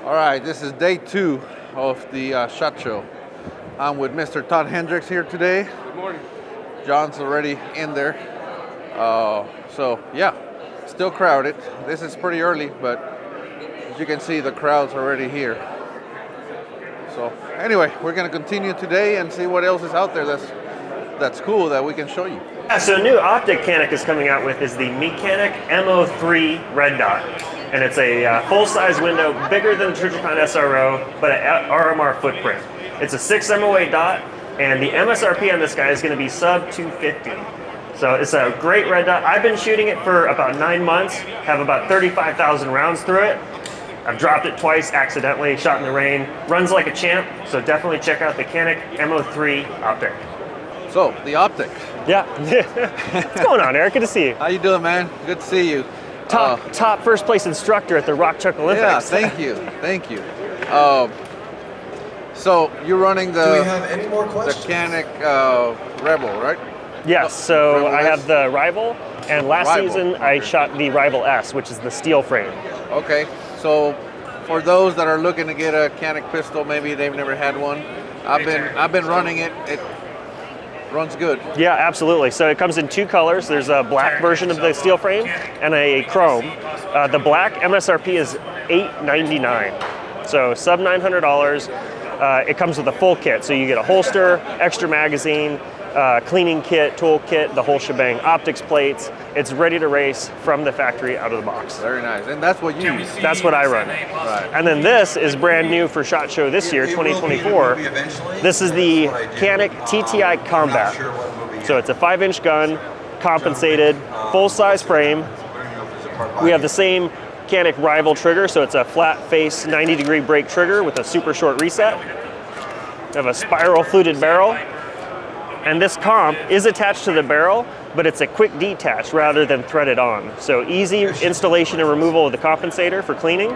All right, this is day 2 of the SHOT Show. I'm with Mr. Todd Hendricks here today. Good morning. John's already in there. So yeah, still crowded. This is pretty early, but as you can see, the crowd's already here. So anyway, we're gonna continue today and see what else is out there that's cool that we can show you. Yeah, so a new optic Canic is coming out with is the Mechanic MO3 Red Dot. And it's a full-size window, bigger than the Trijicon SRO, but an RMR footprint. It's a 6 MOA dot, and the MSRP on this guy is going to be sub $250. So it's a great red dot. I've been shooting it for about 9 months, have about 35,000 rounds through it. I've dropped it twice accidentally, shot in the rain. Runs like a champ, so definitely check out the Canic MO3 optic. So, the optic. Yeah. What's going on, Eric? Good to see you. How you doing, man? Good to see you. Top first place instructor at the Rock Chuck Olympics. Yeah, thank you. So you're running the, Do we have any more questions? the Canic Rebel, right? Yes, so Rival I S? have the Rival, and last Rival, season I okay. shot the Rival S, which is the steel frame. Okay, so for those that are looking to get a Canic pistol, maybe they've never had one. I've been running it. It runs good. Yeah, absolutely. So it comes in 2 colors. There's a black version of the steel frame and a chrome. The black MSRP is $899, so sub $900. It comes with a full kit, so you get a holster, extra magazine, cleaning kit, tool kit, the whole shebang, optics plates. It's ready to race from the factory out of the box. Very nice, and that's what you use. That's what I run. Right. And then this is brand new for SHOT Show this year, 2024. This is the Canic TTI Combat. So it's a 5-inch gun, compensated, full-size frame. We have the same Canic Rival trigger, so it's a flat face 90-degree break trigger with a super short reset. We have a spiral fluted barrel. And this comp is attached to the barrel, but it's a quick detach rather than threaded on. So easy installation and removal of the compensator for cleaning.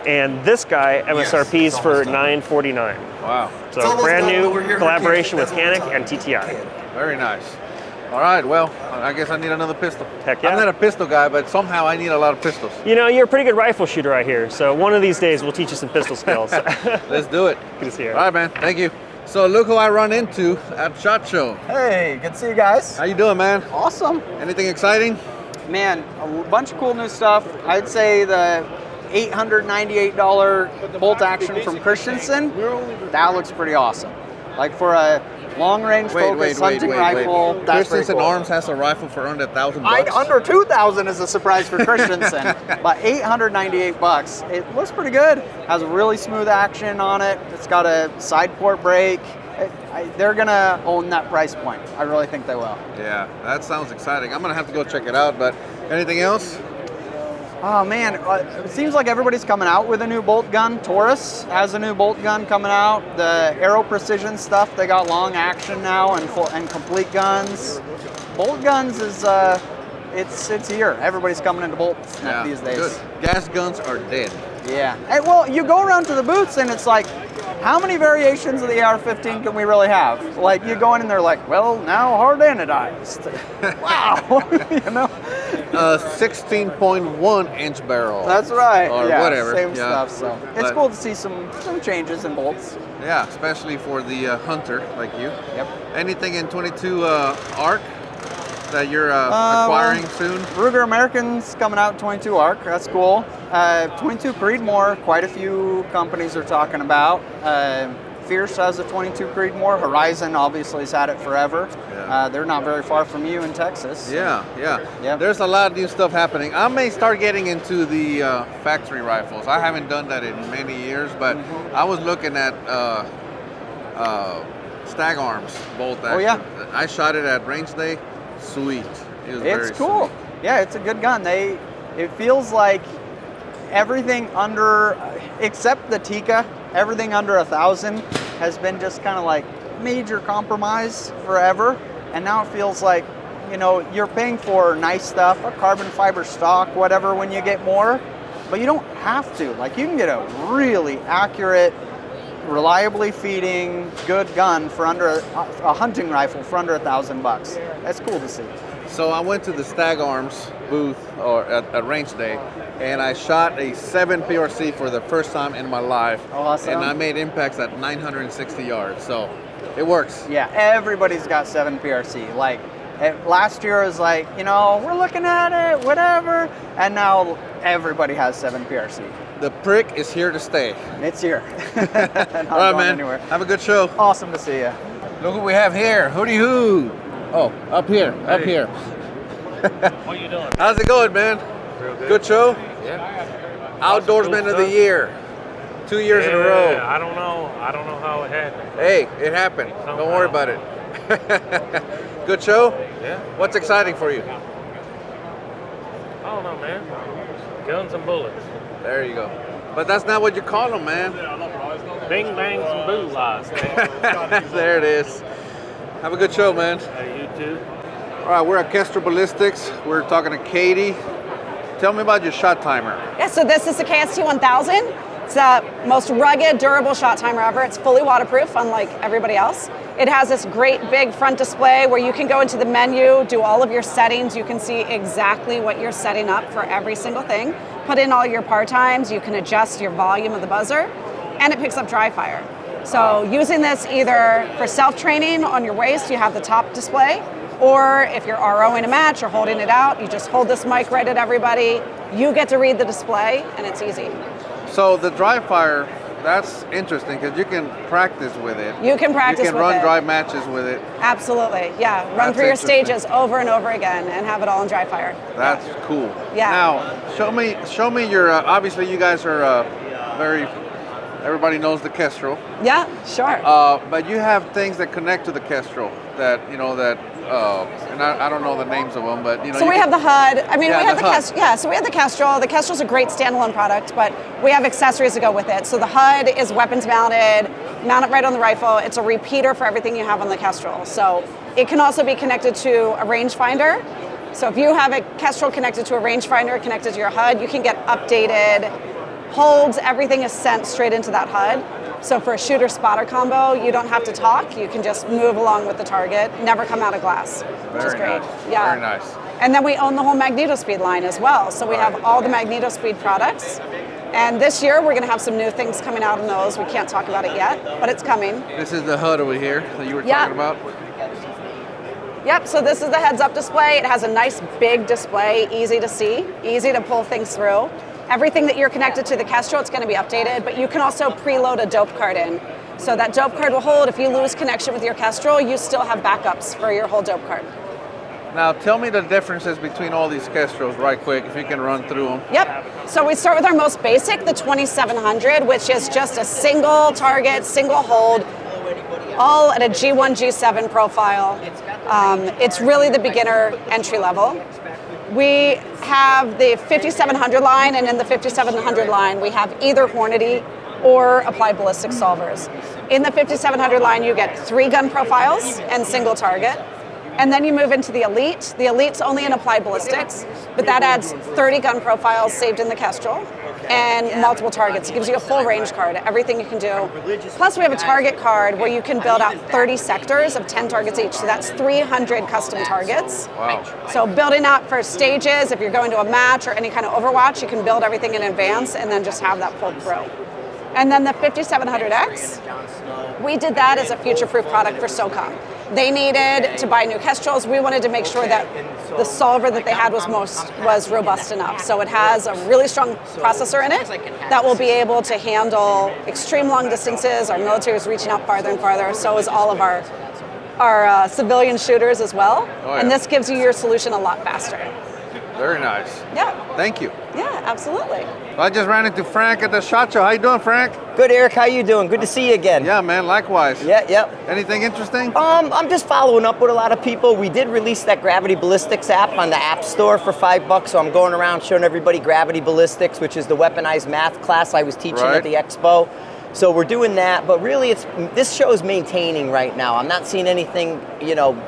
And this guy, MSRP's for $949. Wow. So brand new collaboration with Canic and TTI. Very nice. All right, well, I guess I need another pistol. Heck yeah. I'm not a pistol guy, but somehow I need a lot of pistols. You know, you're a pretty good rifle shooter, I hear. So one of these days we'll teach you some pistol skills. Let's do it. Good to see you. All right, man. Thank you. So look who I run into at SHOT Show. Hey, good to see you guys. How you doing, man? Awesome. Anything exciting? Man, a bunch of cool new stuff. I'd say the $898 bolt action from Christensen, that looks pretty awesome. Like for a long-range focus hunting rifle, that's pretty Christensen cool. Arms has a rifle for under $1,000. Under $2,000 is a surprise for Christensen, but $898. It looks pretty good. Has a really smooth action on it. It's got a side port brake. They're gonna own that price point. I really think they will. Yeah, that sounds exciting. I'm gonna have to go check it out. But anything else? Oh man, it seems like everybody's coming out with a new bolt gun. Taurus has a new bolt gun coming out. The Aero Precision stuff, they got long action now and complete guns. Bolt guns is it's here. Everybody's coming into bolts these days. Good. Gas guns are dead. Yeah. Hey, well, you go around to the booths and it's like, how many variations of the AR-15 can we really have? Like you go in and they're like, well, now hard anodized. Wow. You know. 16.1 inch barrel. That's right. Or yeah, whatever. Same stuff. So it's cool to see some changes in bolts. Yeah, especially for the hunter like you. Yep. Anything in 22 ARC that you're acquiring soon? Ruger American's coming out 22 ARC. That's cool. 22 Creedmoor, quite a few companies are talking about. Fierce has a 22 Creedmoor. Horizon obviously has had it forever. Yeah. They're not very far from you in Texas. Yeah. Yep. There's a lot of new stuff happening. I may start getting into the factory rifles. I haven't done that in many years, but I was looking at Stag Arms bolt action. Oh yeah. I shot it at range day. Sweet. It was very cool. sweet. Yeah, it's a good gun. It feels like everything under, except the Tikka, everything under 1,000 has been just kind of like major compromise forever. And now it feels like, you know, you're paying for nice stuff, a carbon fiber stock, whatever, when you get more, but you don't have to. Like you can get a really accurate, reliably feeding, good gun for under a hunting rifle for under $1,000. That's cool to see. So I went to the Stag Arms booth or at range day, and I shot a 7 PRC for the first time in my life. Awesome. And I made impacts at 960 yards. So it works. Yeah, everybody's got 7 PRC. Like last year was like, you know, we're looking at it, whatever, and now everybody has 7 PRC. The prick is here to stay. It's here. All right, man. Anywhere. Have a good show. Awesome to see you. Look what we have here. Hooty hoo. Oh, up here. Up here. What you doing? How's it going, man? Real good. Good show? Yeah. Outdoorsman Cool of the stuff. year. 2 years in a row. I don't know. I don't know how it happened. Hey, it happened. Somehow. Don't worry about it. Good show? Yeah. What's exciting for you? I don't know, man. Guns and bullets. There you go. But that's not what you call them, man. Bing bangs and boo lies. There it is. Have a good show, man. Hey, you too. All right, we're at Kestrel Ballistics. We're talking to Katie. Tell me about your shot timer. Yeah, so this is the KST 1000. It's the most rugged, durable shot timer ever. It's fully waterproof, unlike everybody else. It has this great big front display where you can go into the menu, do all of your settings. You can see exactly what you're setting up for every single thing. Put in all your par times. You can adjust your volume of the buzzer, and it picks up dry fire. So using this either for self-training on your waist, you have the top display, or if you're ROing a match or holding it out, you just hold this mic right at everybody. You get to read the display, and it's easy. So the dry fire, that's interesting because you can practice with it. You can practice with it. You can run dry matches with it. Absolutely, yeah. Run That's through your interesting. stages over and over again and have it all in dry fire. That's cool. Yeah. Now, show me your. Obviously, you guys are very. Everybody knows the Kestrel, Yeah, sure. but you have things that connect to the Kestrel that and I don't know the names of them, but you know. So we have the HUD. I mean, Yeah, we have the the HUD. Kestrel. Yeah, so we have the Kestrel. The Kestrel's a great standalone product, but we have accessories to go with it. So the HUD is weapons mounted, mount it right on the rifle. It's a repeater for everything you have on the Kestrel. So it can also be connected to a rangefinder. So if you have a Kestrel connected to a rangefinder connected to your HUD, you can get updated holds. Everything is sent straight into that HUD. So for a shooter-spotter combo, you don't have to talk. You can just move along with the target, never come out of glass, which is Very great. nice. Yeah. Very nice. And then we own the whole MagnetoSpeed line as well. So we have all the MagnetoSpeed products. And this year, we're going to have some new things coming out in those. We can't talk about it yet, but it's coming. This is the HUD over here that you were Yeah. talking about. Yep, so this is the heads-up display. It has a nice big display, easy to see, easy to pull things through. Everything that you're connected to the Kestrel, it's going to be updated, but you can also preload a dope card in. So that dope card will hold. If you lose connection with your Kestrel, you still have backups for your whole dope card. Now, tell me the differences between all these Kestrels right quick, if you can run through them. Yep. So we start with our most basic, the 2700, which is just a single target, single hold, all at a G1, G7 profile. It's really the beginner entry level. We have the 5700 line, and in the 5700 line, we have either Hornady or applied ballistic solvers. In the 5700 line, you get 3 gun profiles and single target. And then you move into the Elite. The Elite's only in applied ballistics, but that adds 30 gun profiles saved in the Kestrel and multiple targets. It gives you a full range card, everything you can do. Plus we have a target card where you can build out 30 sectors of 10 targets each. So that's 300 custom targets. Wow. So building out for stages, if you're going to a match or any kind of Overwatch, you can build everything in advance and then just have that pulled through. And then the 5700X, we did that as a future-proof product for SOCOM. They needed to buy new Kestrels. We wanted to make sure that the solver that they had was robust enough. So it has a really strong processor in it that will be able to handle extreme long distances. Our military is reaching out farther and farther. So is all of our civilian shooters as well. Oh, yeah. And this gives you your solution a lot faster. Very nice. Yeah. Thank you. Yeah, absolutely. I just ran into Frank at the SHOT Show. How you doing, Frank? Good, Eric. How you doing? Good to see you again. Yeah, man. Likewise. Yep. Anything interesting? I'm just following up with a lot of people. We did release that Gravity Ballistics app on the App Store for $5, so I'm going around showing everybody Gravity Ballistics, which is the weaponized math class I was teaching Right. at the expo. So we're doing that, but really this show is maintaining right now. I'm not seeing anything,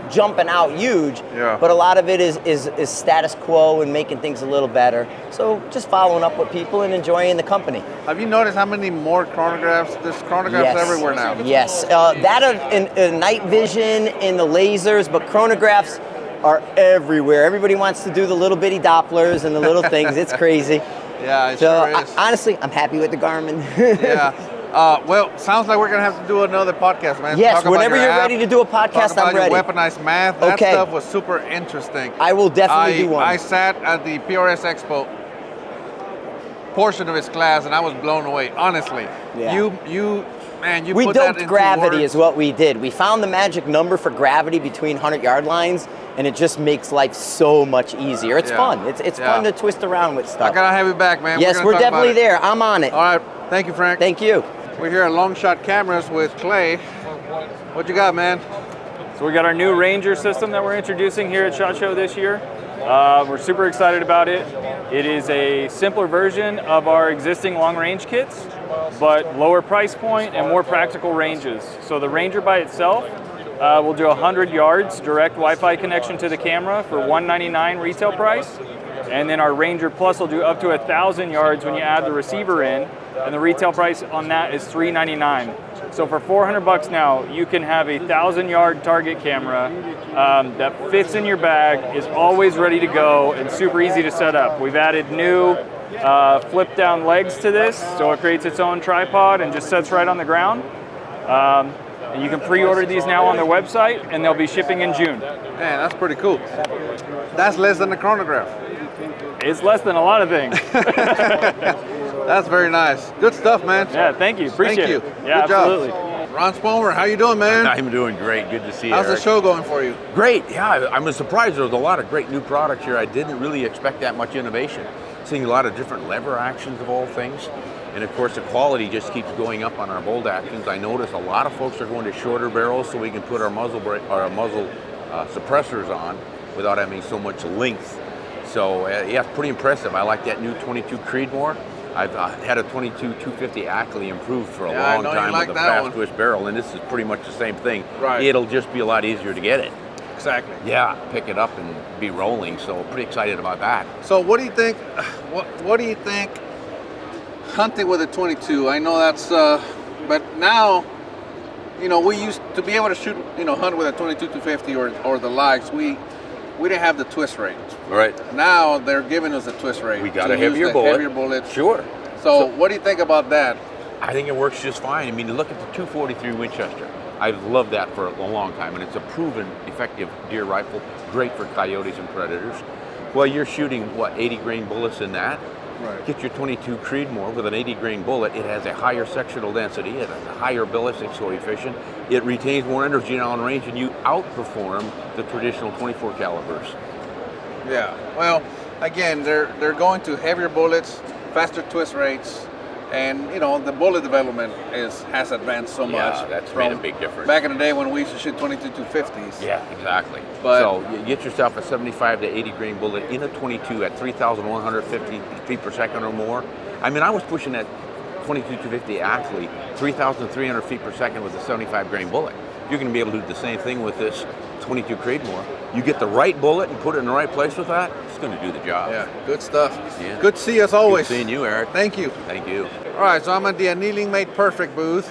jumping out huge, Yeah. but a lot of it is status quo and making things a little better. So just following up with people and enjoying the company. Have you noticed how many more chronographs? There's chronographs everywhere now. Yes, that in night vision, in the lasers, but chronographs, are everywhere. Everybody wants to do the little bitty Dopplers and the little things. It's crazy. Yeah, it So sure is. honestly, I'm happy with the Garmin. Yeah. Well, sounds like we're gonna have to do another podcast, man. Yes, Talk about whenever your you're app, ready to do a podcast, talk about I'm ready. your weaponized math. That Okay. stuff was super interesting. I will definitely do one. I sat at the PRS Expo portion of his class, and I was blown away. Honestly, Yeah. you We put that doped into gravity words. is what we did. We found the magic number for gravity between 100-yard lines, and it just makes life so much easier. It's Yeah. fun. It's Yeah. fun to twist around with I stuff. gotta have you back, man. Yes, gonna we're talk about definitely it. there. I'm on it. All right, thank you, Frank. Thank you. We're here at Long Shot Cameras with Clay. What you got, man? So we got our new Ranger system that we're introducing here at SHOT Show this year. We're super excited about it. It is a simpler version of our existing long range kits, but lower price point and more practical ranges. So the Ranger by itself will do 100 yards direct Wi-Fi connection to the camera for $199 retail price. And then our Ranger Plus will do up to 1,000 yards when you add the receiver in, and the retail price on that is $399. So for $400 now, you can have a 1,000-yard target camera that fits in your bag, is always ready to go, and super easy to set up. We've added new flip-down legs to this, so it creates its own tripod and just sets right on the ground. And you can pre-order these now on their website, and they'll be shipping in June. Man, that's pretty cool. That's less than the chronograph. It's less than a lot of things. That's very nice. Good stuff, man. Yeah, thank you. Appreciate Thank you. it. Yeah, Good job. absolutely. Ron Spomer, how you doing, man? I'm doing great. Good to see you. How's the Eric. show going for you? Great. Yeah, I was surprised. There was a lot of great new products here. I didn't really expect that much innovation. Seeing a lot of different lever actions of all things. And of course, the quality just keeps going up on our bolt actions. I notice a lot of folks are going to shorter barrels so we can put our muzzle suppressors on without having so much length. So yeah, it's pretty impressive. I like that new 22 Creedmoor. I've had a 22-250 Ackley improved for a Yeah, I long know you time like with a that fast one. twist barrel, and this is pretty much the same thing. Right. It'll just be a lot easier to get it. Exactly. Yeah, pick it up and be rolling. So pretty excited about that. So what do you think? What do you think? Hunting with a 22. I know that's, but now, you know, we used to be able to shoot, you know, hunt with a 22-250 or the likes. We didn't have the twist rate. Right. Now they're giving us a twist rate. We got to a heavier use the bullet. Heavier bullets. Sure. So what do you think about that? I think it works just fine. I mean, look at the 243 Winchester. I've loved that for a long time, and it's a proven effective deer rifle, great for coyotes and predators. Well, you're shooting, what, 80 grain bullets in that? Right. Get your 22 Creedmoor with an 80 grain bullet. It has a higher sectional density, it has a higher ballistic coefficient, it retains more energy on range, and you outperform the traditional 24 calibers. Yeah. Well, again, they're going to heavier bullets, faster twist rates, and you know the bullet development has advanced so much. Yeah, that's made a big difference. Back in the day when we used to shoot 22-250s. Yeah, exactly. But- so you get yourself a 75 to 80 grain bullet in a 22 at 3,150 feet per second or more. I mean, I was pushing that 22-250 Ackley 3,300 feet per second with a 75 grain bullet. You're going to be able to do the same thing with this 22 Creedmoor. You get the right bullet and put it in the right place with that, it's going to do the job. Yeah, good stuff. Yeah. Good to see you as always. Good seeing you, Eric. Thank you. Thank you. All right, so I'm at the Annealing Made Perfect booth,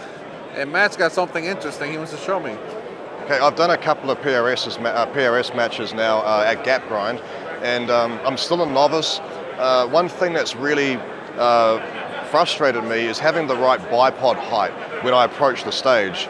and Matt's got something interesting he wants to show me. Okay, I've done a couple of PRS matches now at Gap Grind, and I'm still a novice. One thing that's really frustrated me is having the right bipod height when I approach the stage.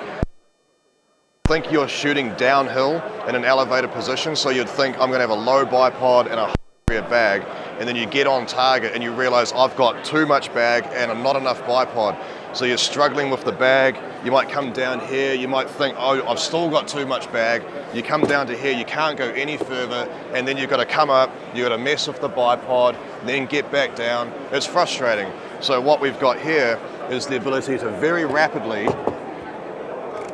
I think you're shooting downhill in an elevated position, so you'd think I'm going to have a low bipod and a higher bag, and then you get on target and you realize I've got too much bag and not enough bipod. So you're struggling with the bag, you might come down here, you might think, oh, I've still got too much bag. You come down to here, you can't go any further, and then you've got to come up, you've got to mess with the bipod, then get back down. It's frustrating. So what we've got here is the ability to very rapidly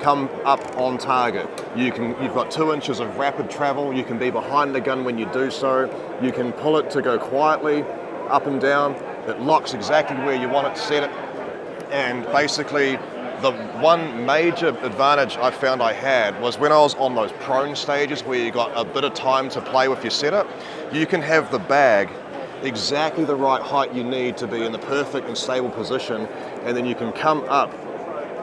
come up on target. You've got 2 inches of rapid travel, you can be behind the gun when you do so, you can pull it to go quietly, up and down, it locks exactly where you want it to set it, and basically the one major advantage I found I had was when I was on those prone stages where you got a bit of time to play with your setup, you can have the bag exactly the right height you need to be in the perfect and stable position, and then you can come up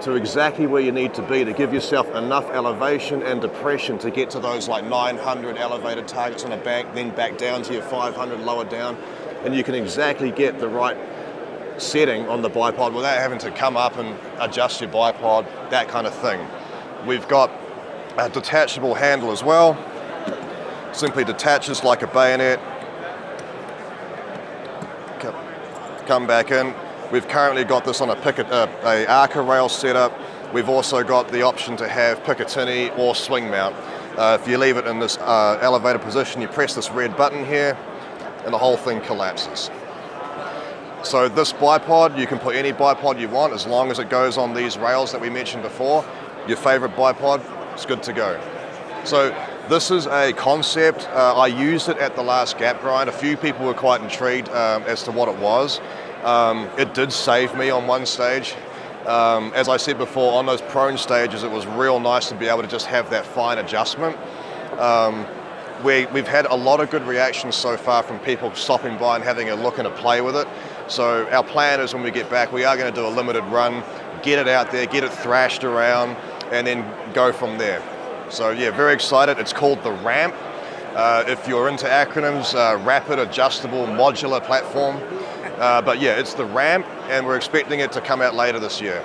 to exactly where you need to be to give yourself enough elevation and depression to get to those like 900 elevated targets on a bank, then back down to your 500 lower down, and you can exactly get the right setting on the bipod without having to come up and adjust your bipod, that kind of thing. We've got a detachable handle as well. Simply detaches like a bayonet. Come back in. We've currently got this on a Arca rail setup. We've also got the option to have Picatinny or swing mount. If you leave it in this elevated position, you press this red button here and the whole thing collapses. So this bipod, you can put any bipod you want as long as it goes on these rails that we mentioned before. Your favorite bipod, it's good to go. So this is a concept. I used it at the last gap grind. A few people were quite intrigued as to what it was. It did save me on one stage. As I said before, on those prone stages, it was real nice to be able to just have that fine adjustment. We've had a lot of good reactions so far from people stopping by and having a look and a play with it. So our plan is when we get back, we are going to do a limited run, get it out there, get it thrashed around, and then go from there. So yeah, very excited. It's called the Ramp. If you're into acronyms, Rapid Adjustable Modular Platform. But yeah, it's the Ramp, and we're expecting it to come out later this year.